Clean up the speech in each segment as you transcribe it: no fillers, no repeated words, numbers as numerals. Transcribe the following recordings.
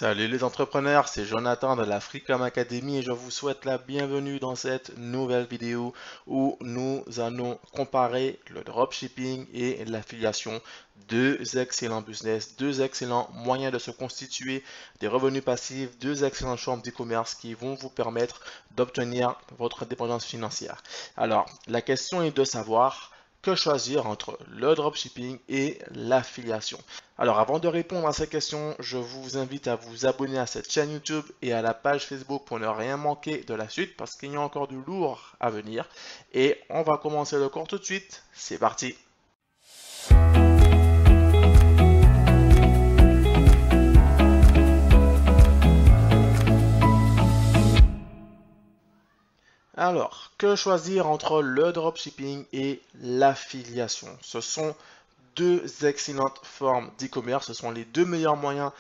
Salut les entrepreneurs, c'est Jonathan de la Freecom Academy et je vous souhaite la bienvenue dans cette nouvelle vidéo où nous allons comparer le dropshipping et l'affiliation. Deux excellents business, deux excellents moyens de se constituer des revenus passifs, deux excellentes formes d'e-commerce qui vont vous permettre d'obtenir votre indépendance financière. Alors, la question est de savoir que choisir entre le dropshipping et l'affiliation. Alors avant de répondre à ces questions, je vous invite à vous abonner à cette chaîne YouTube et à la page Facebook pour ne rien manquer de la suite parce qu'il y a encore du lourd à venir. Et on va commencer le cours tout de suite. C'est parti! Alors, que choisir entre le dropshipping et l'affiliation? Ce sont deux excellentes formes d'e-commerce. Ce sont les deux meilleurs moyens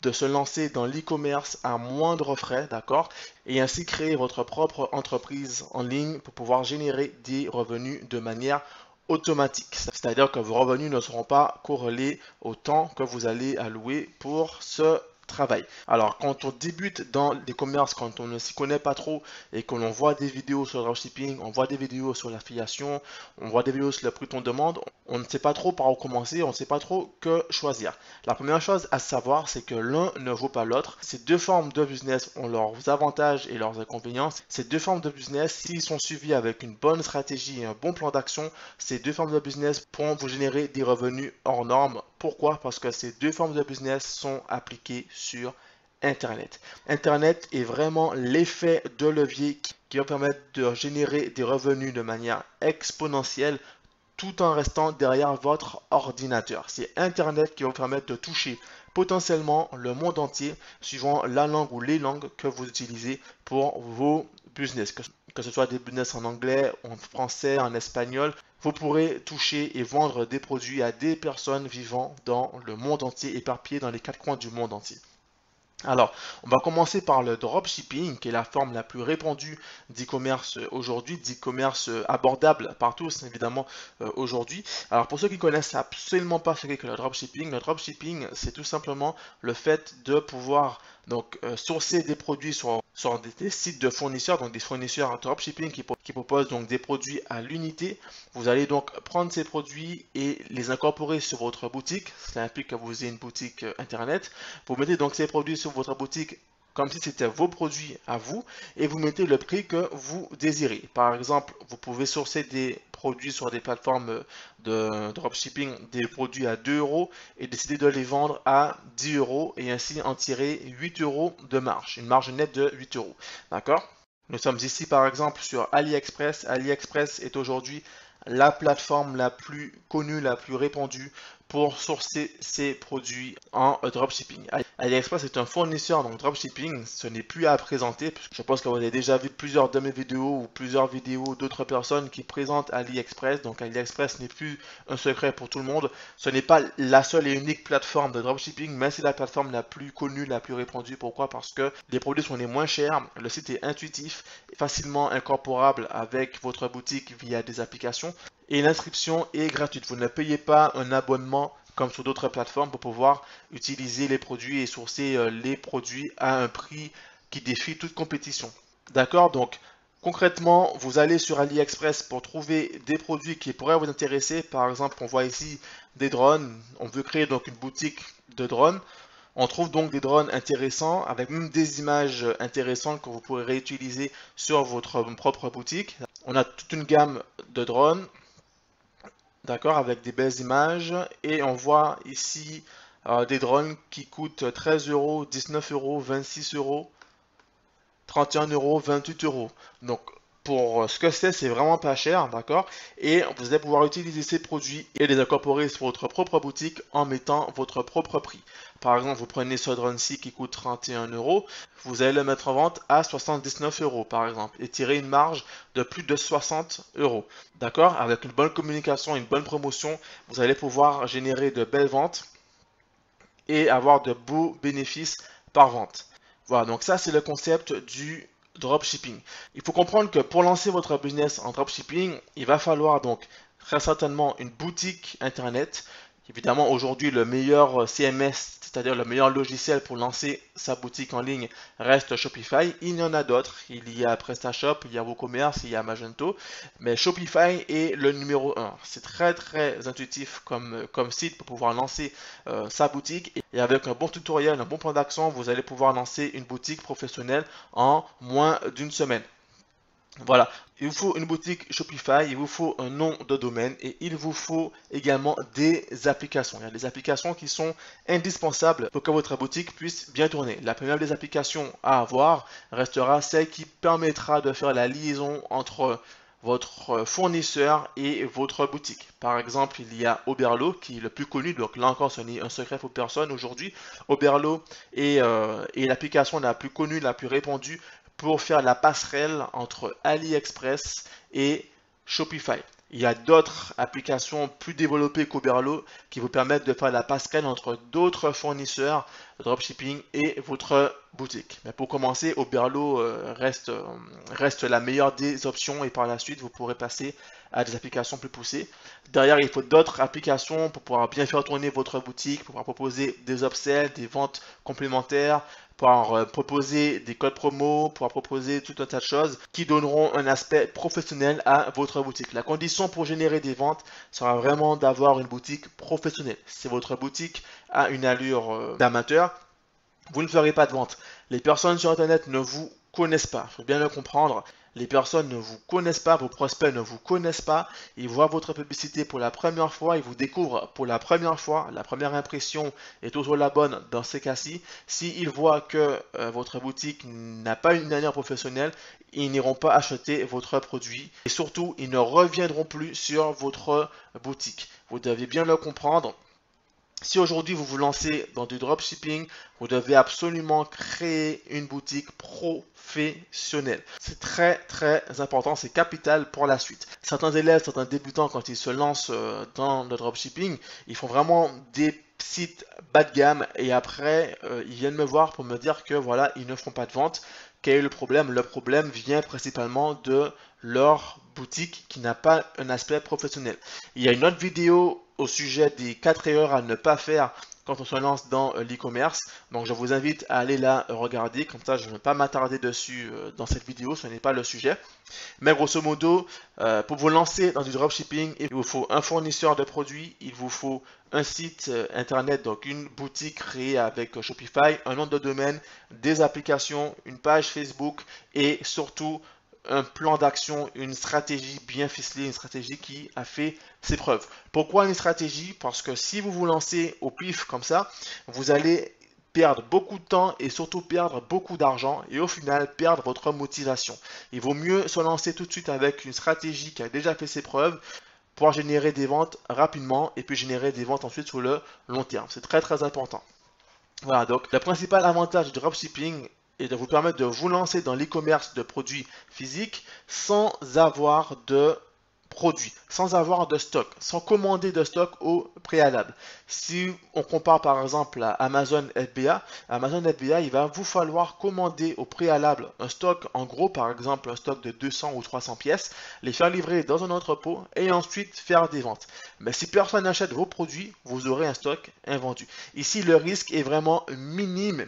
de se lancer dans l'e-commerce à moindre frais, d'accord? Et ainsi créer votre propre entreprise en ligne pour pouvoir générer des revenus de manière automatique. C'est-à-dire que vos revenus ne seront pas corrélés au temps que vous allez allouer pour ce travail. Alors, quand on débute dans l'e-commerce, quand on ne s'y connaît pas trop et que l'on voit des vidéos sur le dropshipping, on voit des vidéos sur l'affiliation, on voit des vidéos sur le prix qu'on demande, on ne sait pas trop par où commencer, on ne sait pas trop que choisir. La première chose à savoir, c'est que l'un ne vaut pas l'autre. Ces deux formes de business ont leurs avantages et leurs inconvénients. Ces deux formes de business, s'ils sont suivis avec une bonne stratégie et un bon plan d'action, ces deux formes de business pourront vous générer des revenus hors normes. Pourquoi? Parce que ces deux formes de business sont appliquées sur Internet. Internet est vraiment l'effet de levier qui va permettre de générer des revenus de manière exponentielle tout en restant derrière votre ordinateur. C'est Internet qui va vous permettre de toucher potentiellement le monde entier suivant la langue ou les langues que vous utilisez pour vos business. Que ce soit des business en anglais, en français, en espagnol, vous pourrez toucher et vendre des produits à des personnes vivant dans le monde entier, éparpillées dans les quatre coins du monde entier. Alors, on va commencer par le dropshipping, qui est la forme la plus répandue d'e-commerce aujourd'hui, d'e-commerce abordable par tous, évidemment, aujourd'hui. Alors, pour ceux qui ne connaissent absolument pas ce qu'est que le dropshipping, c'est tout simplement le fait de pouvoir sourcer des produits sur des sites de fournisseurs, donc des fournisseurs dropshipping qui proposent donc des produits à l'unité. Vous allez donc prendre ces produits et les incorporer sur votre boutique. Cela implique que vous ayez une boutique internet. Vous mettez donc ces produits sur votre boutique comme si c'était vos produits à vous et vous mettez le prix que vous désirez. Par exemple, vous pouvez sourcer des produits sur des plateformes de dropshipping, des produits à 2 euros et décider de les vendre à 10 euros et ainsi en tirer 8 euros de marge, une marge nette de 8 euros. D'accord? Nous sommes ici par exemple sur AliExpress. AliExpress est aujourd'hui la plateforme la plus connue, la plus répandue pour sourcer ses produits en dropshipping. AliExpress est un fournisseur donc dropshipping, ce n'est plus à présenter. Je pense que vous avez déjà vu plusieurs de mes vidéos ou plusieurs vidéos d'autres personnes qui présentent AliExpress. Donc AliExpress n'est plus un secret pour tout le monde. Ce n'est pas la seule et unique plateforme de dropshipping, mais c'est la plateforme la plus connue, la plus répandue. Pourquoi? Parce que les produits sont les moins chers, le site est intuitif, facilement incorporable avec votre boutique via des applications. Et l'inscription est gratuite. Vous ne payez pas un abonnement comme sur d'autres plateformes pour pouvoir utiliser les produits et sourcer les produits à un prix qui défie toute compétition. D'accord? Donc, concrètement, vous allez sur AliExpress pour trouver des produits qui pourraient vous intéresser. Par exemple, on voit ici des drones. On veut créer donc une boutique de drones. On trouve donc des drones intéressants avec même des images intéressantes que vous pourrez réutiliser sur votre propre boutique. On a toute une gamme de drones. D'accord, avec des belles images et on voit ici des drones qui coûtent 13 euros, 19 euros, 26 euros, 31 euros, 28 euros. Donc pour ce que c'est vraiment pas cher, d'accord? Et vous allez pouvoir utiliser ces produits et les incorporer sur votre propre boutique en mettant votre propre prix. Par exemple, vous prenez ce drone-ci qui coûte 31 euros, vous allez le mettre en vente à 79 euros par exemple et tirer une marge de plus de 60 euros. D'accord? Avec une bonne communication, une bonne promotion, vous allez pouvoir générer de belles ventes et avoir de beaux bénéfices par vente. Voilà, donc ça c'est le concept du dropshipping. Il faut comprendre que pour lancer votre business en dropshipping, il va falloir donc très certainement une boutique internet, Évidemment, aujourd'hui, le meilleur CMS, c'est-à-dire le meilleur logiciel pour lancer sa boutique en ligne, reste Shopify. Il y en a d'autres. Il y a PrestaShop, il y a WooCommerce, il y a Magento. Mais Shopify est le numéro un. C'est très très intuitif comme site pour pouvoir lancer sa boutique. Et avec un bon tutoriel, un bon plan d'action, vous allez pouvoir lancer une boutique professionnelle en moins d'une semaine. Voilà, il vous faut une boutique Shopify, il vous faut un nom de domaine et il vous faut également des applications. Il y a des applications qui sont indispensables pour que votre boutique puisse bien tourner. La première des applications à avoir restera celle qui permettra de faire la liaison entre votre fournisseur et votre boutique. Par exemple, il y a Oberlo qui est le plus connu, donc là encore ce n'est un secret pour personne aujourd'hui. Oberlo est l'application la plus connue, la plus répandue pour faire la passerelle entre AliExpress et Shopify. Il y a d'autres applications plus développées qu'Oberlo qui vous permettent de faire la passerelle entre d'autres fournisseurs de dropshipping et votre boutique. Mais pour commencer, Oberlo reste la meilleure des options et par la suite, vous pourrez passer à des applications plus poussées. Derrière, il faut d'autres applications pour pouvoir bien faire tourner votre boutique, pour pouvoir proposer des upsells, des ventes complémentaires, pouvoir proposer des codes promo, pouvoir proposer tout un tas de choses qui donneront un aspect professionnel à votre boutique. La condition pour générer des ventes sera vraiment d'avoir une boutique professionnelle. Si votre boutique a une allure d'amateur, vous ne ferez pas de vente. Les personnes sur Internet ne vous connaissent pas. Il faut bien le comprendre. Les personnes ne vous connaissent pas, vos prospects ne vous connaissent pas. Ils voient votre publicité pour la première fois, ils vous découvrent pour la première fois. La première impression est toujours la bonne dans ces cas-ci. S'ils voient que votre boutique n'a pas une manière professionnelle, ils n'iront pas acheter votre produit. Et surtout, ils ne reviendront plus sur votre boutique. Vous devez bien le comprendre. Si aujourd'hui vous vous lancez dans du dropshipping, vous devez absolument créer une boutique professionnelle. C'est très très important, c'est capital pour la suite. Certains élèves, certains débutants, quand ils se lancent dans le dropshipping, ils font vraiment des sites bas de gamme et après ils viennent me voir pour me dire que voilà, ils ne font pas de vente. Quel est le problème? Le problème vient principalement de leur boutique qui n'a pas un aspect professionnel. Il y a une autre vidéo au sujet des 4 erreurs à ne pas faire quand on se lance dans l'e-commerce. Donc je vous invite à aller la regarder, comme ça je ne vais pas m'attarder dessus dans cette vidéo, ce n'est pas le sujet. Mais grosso modo, pour vous lancer dans du dropshipping, il vous faut un fournisseur de produits, il vous faut un site internet, donc une boutique créée avec Shopify, un nom de domaine, des applications, une page Facebook et surtout un plan d'action, une stratégie bien ficelée, une stratégie qui a fait ses preuves. Pourquoi une stratégie? Parce que si vous vous lancez au pif comme ça, vous allez perdre beaucoup de temps et surtout perdre beaucoup d'argent et au final perdre votre motivation. Il vaut mieux se lancer tout de suite avec une stratégie qui a déjà fait ses preuves pour générer des ventes rapidement et puis générer des ventes ensuite sur le long terme. C'est très très important. Voilà, donc le principal avantage du dropshipping est de vous permettre de vous lancer dans l'e-commerce de produits physiques sans avoir de produits, sans avoir de stock, sans commander de stock au préalable. Si on compare par exemple à Amazon FBA, il va vous falloir commander au préalable un stock, en gros par exemple un stock de 200 ou 300 pièces, les faire livrer dans un entrepôt et ensuite faire des ventes. Mais si personne n'achète vos produits, vous aurez un stock invendu. Ici, le risque est vraiment minime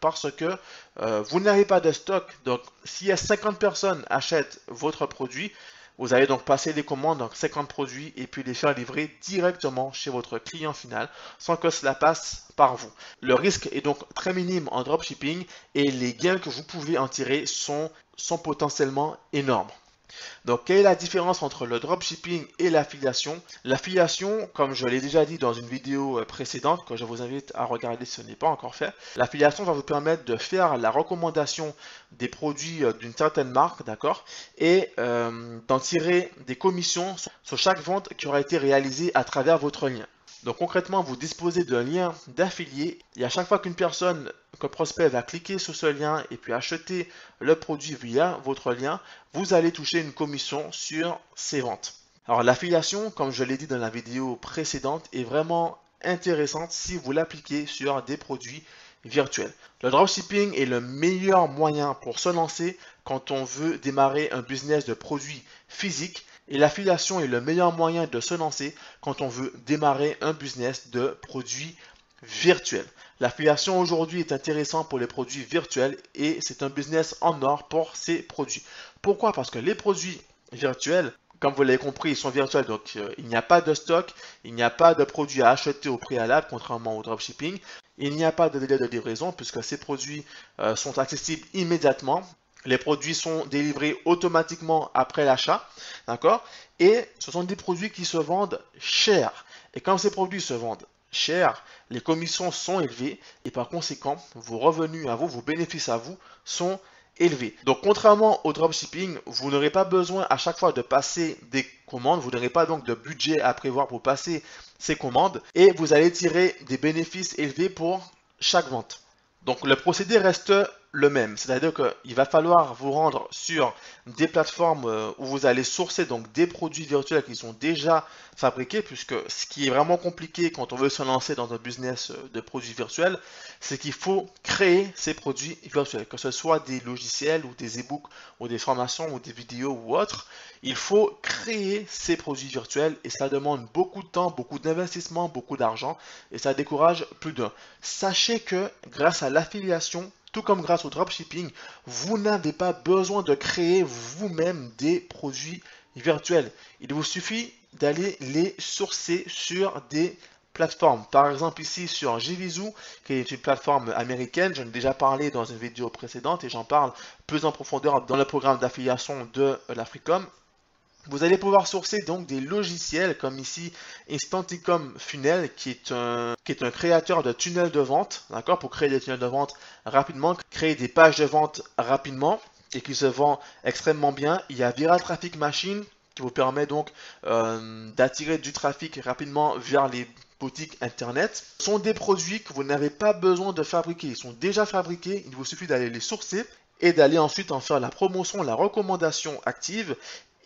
parce que vous n'avez pas de stock. Donc, si 50 personnes achètent votre produit, vous allez donc passer les commandes, donc 50 produits, et puis les faire livrer directement chez votre client final, sans que cela passe par vous. Le risque est donc très minime en dropshipping, et les gains que vous pouvez en tirer sont potentiellement énormes. Donc, quelle est la différence entre le dropshipping et l'affiliation? L'affiliation, comme je l'ai déjà dit dans une vidéo précédente, que je vous invite à regarder si ce n'est pas encore fait, l'affiliation va vous permettre de faire la recommandation des produits d'une certaine marque, d'accord, et d'en tirer des commissions sur chaque vente qui aura été réalisée à travers votre lien. Donc concrètement, vous disposez d'un lien d'affilié et à chaque fois qu'une personne, qu'un prospect va cliquer sur ce lien et puis acheter le produit via votre lien, vous allez toucher une commission sur ces ventes. Alors l'affiliation, comme je l'ai dit dans la vidéo précédente, est vraiment intéressante si vous l'appliquez sur des produits virtuels. Le dropshipping est le meilleur moyen pour se lancer quand on veut démarrer un business de produits physiques Et l'affiliation est le meilleur moyen de se lancer quand on veut démarrer un business de produits virtuels. L'affiliation aujourd'hui est intéressante pour les produits virtuels et c'est un business en or pour ces produits. Pourquoi? Parce que les produits virtuels, comme vous l'avez compris, ils sont virtuels, donc il n'y a pas de stock, il n'y a pas de produits à acheter au préalable, contrairement au dropshipping. Il n'y a pas de délai de livraison puisque ces produits sont accessibles immédiatement. Les produits sont délivrés automatiquement après l'achat, d'accord? Et ce sont des produits qui se vendent cher. Et quand ces produits se vendent cher, les commissions sont élevées et par conséquent, vos revenus à vous, vos bénéfices à vous sont élevés. Donc, contrairement au dropshipping, vous n'aurez pas besoin à chaque fois de passer des commandes. Vous n'aurez pas donc de budget à prévoir pour passer ces commandes et vous allez tirer des bénéfices élevés pour chaque vente. Donc, le procédé reste le même, c'est-à-dire qu'il va falloir vous rendre sur des plateformes où vous allez sourcer donc des produits virtuels qui sont déjà fabriqués, puisque ce qui est vraiment compliqué quand on veut se lancer dans un business de produits virtuels, c'est qu'il faut créer ces produits virtuels, que ce soit des logiciels ou des e-books ou des formations ou des vidéos ou autres. Il faut créer ces produits virtuels et ça demande beaucoup de temps, beaucoup d'investissement, beaucoup d'argent et ça décourage plus d'un. Sachez que grâce à l'affiliation, tout comme grâce au dropshipping, vous n'avez pas besoin de créer vous-même des produits virtuels. Il vous suffit d'aller les sourcer sur des plateformes. Par exemple ici sur JVZoo, qui est une plateforme américaine. J'en ai déjà parlé dans une vidéo précédente et j'en parle plus en profondeur dans le programme d'affiliation de l'Africom. Vous allez pouvoir sourcer donc des logiciels comme ici Instanticom Funnel qui est un créateur de tunnels de vente, d'accord, pour créer des tunnels de vente rapidement, créer des pages de vente rapidement et qui se vend extrêmement bien. Il y a Viral Traffic Machine qui vous permet donc d'attirer du trafic rapidement vers les boutiques internet. Ce sont des produits que vous n'avez pas besoin de fabriquer, ils sont déjà fabriqués, il vous suffit d'aller les sourcer et d'aller ensuite en faire la promotion, la recommandation active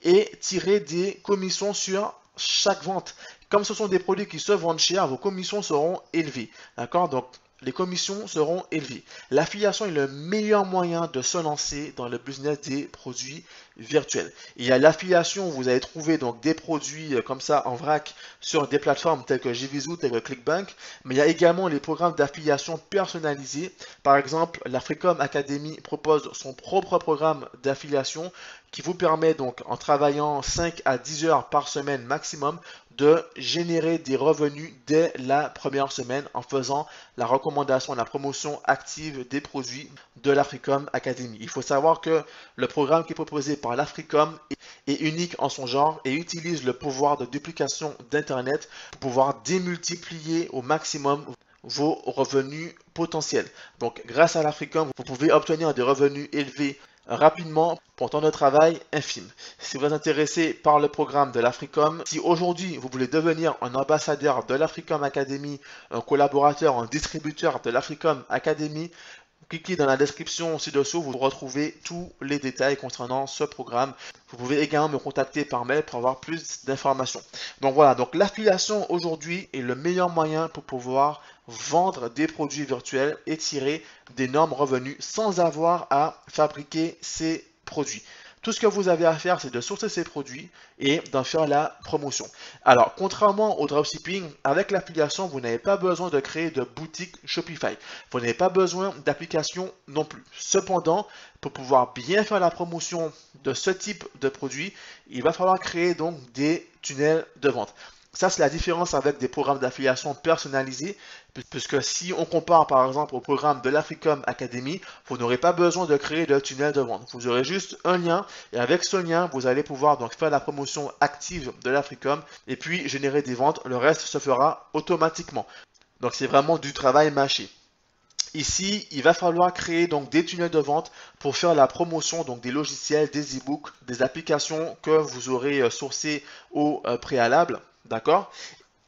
et tirer des commissions sur chaque vente. Comme ce sont des produits qui se vendent cher, vos commissions seront élevées. D'accord? Donc, les commissions seront élevées. L'affiliation est le meilleur moyen de se lancer dans le business des produits virtuels. Il y a l'affiliation où vous allez trouver donc des produits comme ça en vrac sur des plateformes telles que JVZoo, telles que ClickBank, mais il y a également les programmes d'affiliation personnalisés. Par exemple, l'Africom Academy propose son propre programme d'affiliation qui vous permet donc en travaillant 5 à 10 heures par semaine maximum de générer des revenus dès la première semaine en faisant la recommandation, la promotion active des produits de l'Africom Academy. Il faut savoir que le programme qui est proposé par l'Africom est unique en son genre et utilise le pouvoir de duplication d'Internet pour pouvoir démultiplier au maximum vos revenus potentiels. Donc grâce à l'Africom, vous pouvez obtenir des revenus élevés rapidement pour temps de travail infime. Si vous êtes intéressé par le programme de l'Africom, si aujourd'hui vous voulez devenir un ambassadeur de l'Africom Academy, un collaborateur, un distributeur de l'Africom Academy, cliquez dans la description ci-dessous, vous retrouvez tous les détails concernant ce programme. Vous pouvez également me contacter par mail pour avoir plus d'informations. Donc voilà, donc l'affiliation aujourd'hui est le meilleur moyen pour pouvoir vendre des produits virtuels et tirer d'énormes revenus sans avoir à fabriquer ces produits. Tout ce que vous avez à faire, c'est de sourcer ces produits et d'en faire la promotion. Alors, contrairement au dropshipping, avec l'affiliation, vous n'avez pas besoin de créer de boutique Shopify. Vous n'avez pas besoin d'application non plus. Cependant, pour pouvoir bien faire la promotion de ce type de produit, il va falloir créer donc des tunnels de vente. Ça, c'est la différence avec des programmes d'affiliation personnalisés, puisque si on compare par exemple au programme de l'Africom Academy, vous n'aurez pas besoin de créer de tunnel de vente. Vous aurez juste un lien et avec ce lien, vous allez pouvoir donc faire la promotion active de l'Africom et puis générer des ventes. Le reste se fera automatiquement. Donc, c'est vraiment du travail mâché. Ici, il va falloir créer donc des tunnels de vente pour faire la promotion donc des logiciels, des e-books, des applications que vous aurez sourcées au préalable, d'accord?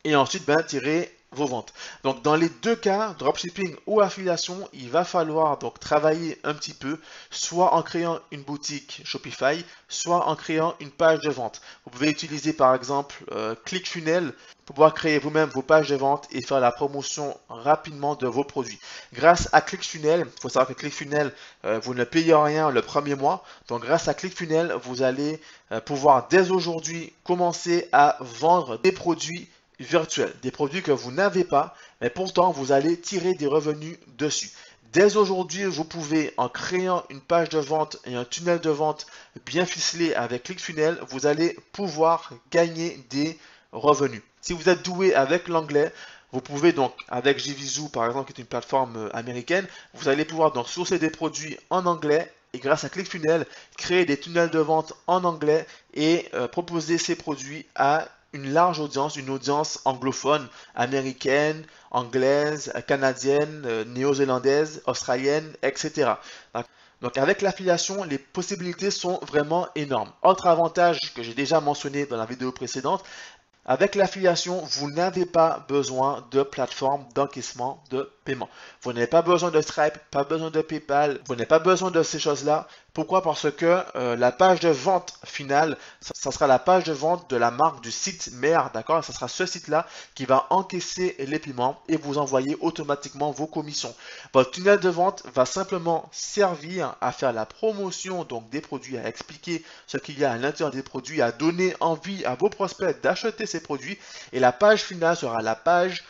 Et ensuite, tirer vos ventes. Donc dans les deux cas, dropshipping ou affiliation, il va falloir donc travailler un petit peu, soit en créant une boutique Shopify, soit en créant une page de vente. Vous pouvez utiliser par exemple ClickFunnels pour pouvoir créer vous-même vos pages de vente et faire la promotion rapidement de vos produits. Grâce à ClickFunnels, il faut savoir que ClickFunnels, vous ne payez rien le premier mois. Donc grâce à ClickFunnels, vous allez pouvoir dès aujourd'hui commencer à vendre des produits virtuels, des produits que vous n'avez pas, mais pourtant vous allez tirer des revenus dessus. Dès aujourd'hui, vous pouvez, en créant une page de vente et un tunnel de vente bien ficelé avec ClickFunnels, vous allez pouvoir gagner des revenus. Si vous êtes doué avec l'anglais, vous pouvez donc, avec JVZoo par exemple, qui est une plateforme américaine, vous allez pouvoir donc sourcer des produits en anglais et grâce à ClickFunnels, créer des tunnels de vente en anglais et proposer ces produits à une large audience, une audience anglophone, américaine, anglaise, canadienne, néo-zélandaise, australienne, etc. Donc avec l'affiliation, les possibilités sont vraiment énormes. Autre avantage que j'ai déjà mentionné dans la vidéo précédente, avec l'affiliation, vous n'avez pas besoin de plateforme d'encaissement de paiement. Vous n'avez pas besoin de Stripe, pas besoin de PayPal, vous n'avez pas besoin de ces choses-là. Pourquoi? Parce que la page de vente finale, ça sera la page de vente de la marque du site mère, d'accord? Ce sera ce site-là qui va encaisser les paiements et vous envoyer automatiquement vos commissions. Votre tunnel de vente va simplement servir à faire la promotion donc des produits, à expliquer ce qu'il y a à l'intérieur des produits, à donner envie à vos prospects d'acheter ces produits. Et la page finale sera la page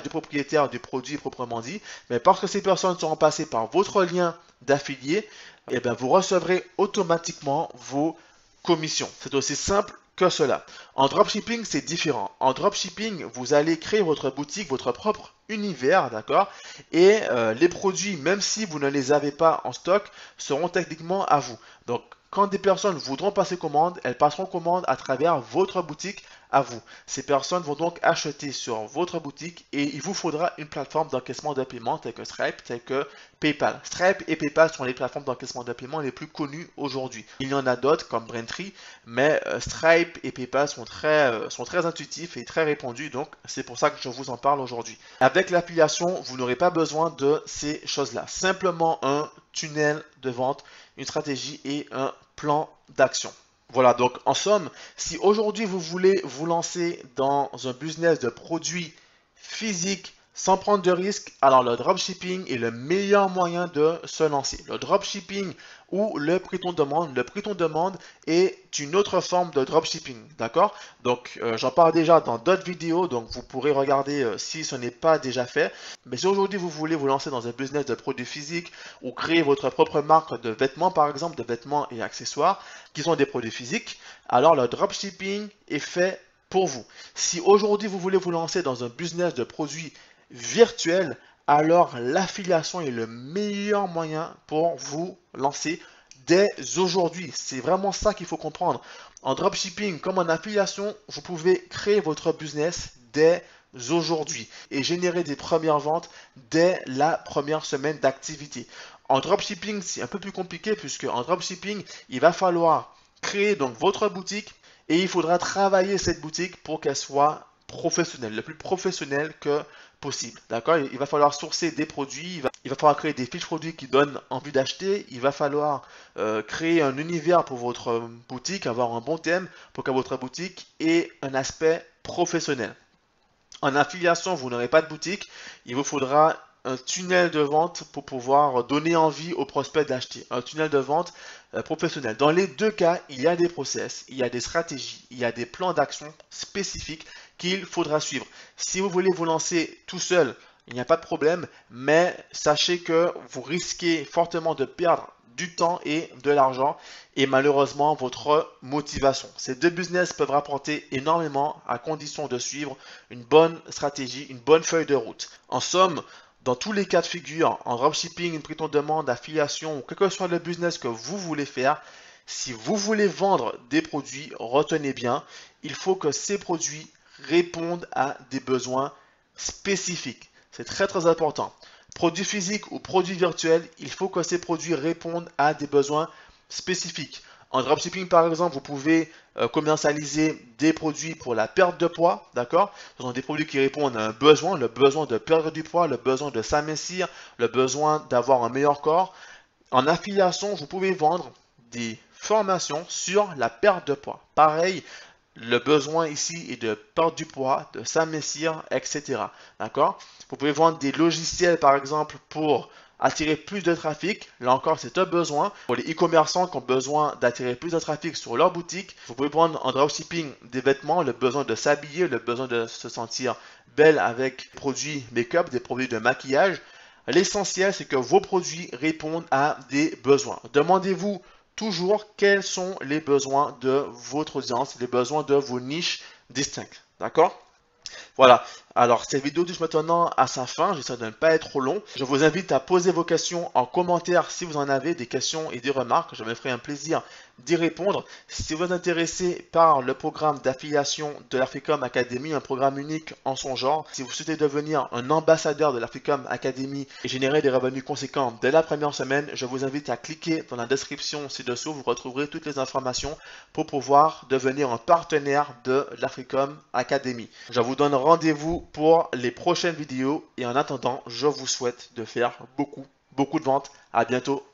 du propriétaire du produit proprement dit, mais parce que ces personnes seront passées par votre lien d'affilié, eh bien, vous recevrez automatiquement vos commissions. C'est aussi simple que cela. En dropshipping, c'est différent. En dropshipping, vous allez créer votre boutique, votre propre univers, d'accord? Et les produits, même si vous ne les avez pas en stock, seront techniquement à vous. Donc, quand des personnes voudront passer commande, elles passeront commande à travers votre boutique à vous. Ces personnes vont donc acheter sur votre boutique et il vous faudra une plateforme d'encaissement de paiement telle que Stripe, telle que PayPal. Stripe et PayPal sont les plateformes d'encaissement de paiement les plus connues aujourd'hui. Il y en a d'autres comme Braintree, mais Stripe et PayPal sont très intuitifs et très répandus, donc c'est pour ça que je vous en parle aujourd'hui. Avec l'affiliation, vous n'aurez pas besoin de ces choses-là. Simplement un tunnel de vente, une stratégie et un plan d'action. Voilà, donc en somme, si aujourd'hui vous voulez vous lancer dans un business de produits physiques sans prendre de risques, alors le dropshipping est le meilleur moyen de se lancer. Le dropshipping ou le prix-on-demande. Le prix-on-demande est une autre forme de dropshipping, d'accord? Donc j'en parle déjà dans d'autres vidéos, donc vous pourrez regarder si ce n'est pas déjà fait. Mais si aujourd'hui vous voulez vous lancer dans un business de produits physiques ou créer votre propre marque de vêtements par exemple, de vêtements et accessoires qui sont des produits physiques, alors le dropshipping est fait pour vous. Si aujourd'hui vous voulez vous lancer dans un business de produits virtuels, alors l'affiliation est le meilleur moyen pour vous lancer dès aujourd'hui. C'est vraiment ça qu'il faut comprendre. En dropshipping comme en affiliation, vous pouvez créer votre business dès aujourd'hui et générer des premières ventes dès la première semaine d'activité. En dropshipping, c'est un peu plus compliqué puisque en dropshipping, il va falloir créer donc votre boutique et il faudra travailler cette boutique pour qu'elle soit professionnelle, le plus professionnelle que possible. D'accord? Il va falloir sourcer des produits, il va falloir créer des fiches produits qui donnent envie d'acheter, il va falloir créer un univers pour votre boutique, avoir un bon thème pour que votre boutique ait un aspect professionnel. En affiliation, vous n'aurez pas de boutique, il vous faudra un tunnel de vente pour pouvoir donner envie aux prospects d'acheter. Un tunnel de vente professionnel. Dans les deux cas, il y a des process, il y a des stratégies, il y a des plans d'action spécifiques qu'il faudra suivre. Si vous voulez vous lancer tout seul, il n'y a pas de problème, mais sachez que vous risquez fortement de perdre du temps et de l'argent et malheureusement votre motivation. Ces deux business peuvent rapporter énormément à condition de suivre une bonne stratégie, une bonne feuille de route. En somme, dans tous les cas de figure, en dropshipping, une prix-on-demande, affiliation, ou quel que soit le business que vous voulez faire, si vous voulez vendre des produits, retenez bien, il faut que ces produits répondent à des besoins spécifiques. C'est très important. Produits physiques ou produits virtuels, il faut que ces produits répondent à des besoins spécifiques. En dropshipping, par exemple, vous pouvez commercialiser des produits pour la perte de poids, d'accord? Ce sont des produits qui répondent à un besoin, le besoin de perdre du poids, le besoin de s'amincir, le besoin d'avoir un meilleur corps. En affiliation, vous pouvez vendre des formations sur la perte de poids. Pareil, le besoin ici est de perdre du poids, de s'amincir, etc. D'accord? Vous pouvez vendre des logiciels, par exemple, pour attirer plus de trafic. Là encore, c'est un besoin. Pour les e-commerçants qui ont besoin d'attirer plus de trafic sur leur boutique, vous pouvez vendre en dropshipping des vêtements, le besoin de s'habiller, le besoin de se sentir belle avec des produits make-up, des produits de maquillage. L'essentiel, c'est que vos produits répondent à des besoins. Demandez-vous toujours quels sont les besoins de votre audience, les besoins de vos niches distinctes. D'accord? Voilà, alors cette vidéo touche maintenant à sa fin, j'essaie de ne pas être trop long. Je vous invite à poser vos questions en commentaire si vous en avez des questions et des remarques. Je me ferai un plaisir d'y répondre. Si vous êtes intéressé par le programme d'affiliation de l'Africom Academy, un programme unique en son genre, si vous souhaitez devenir un ambassadeur de l'Africom Academy et générer des revenus conséquents dès la première semaine, je vous invite à cliquer dans la description ci-dessous. Vous retrouverez toutes les informations pour pouvoir devenir un partenaire de l'Africom Academy. Je vous donne rendez-vous pour les prochaines vidéos et en attendant, je vous souhaite de faire beaucoup de ventes. À bientôt.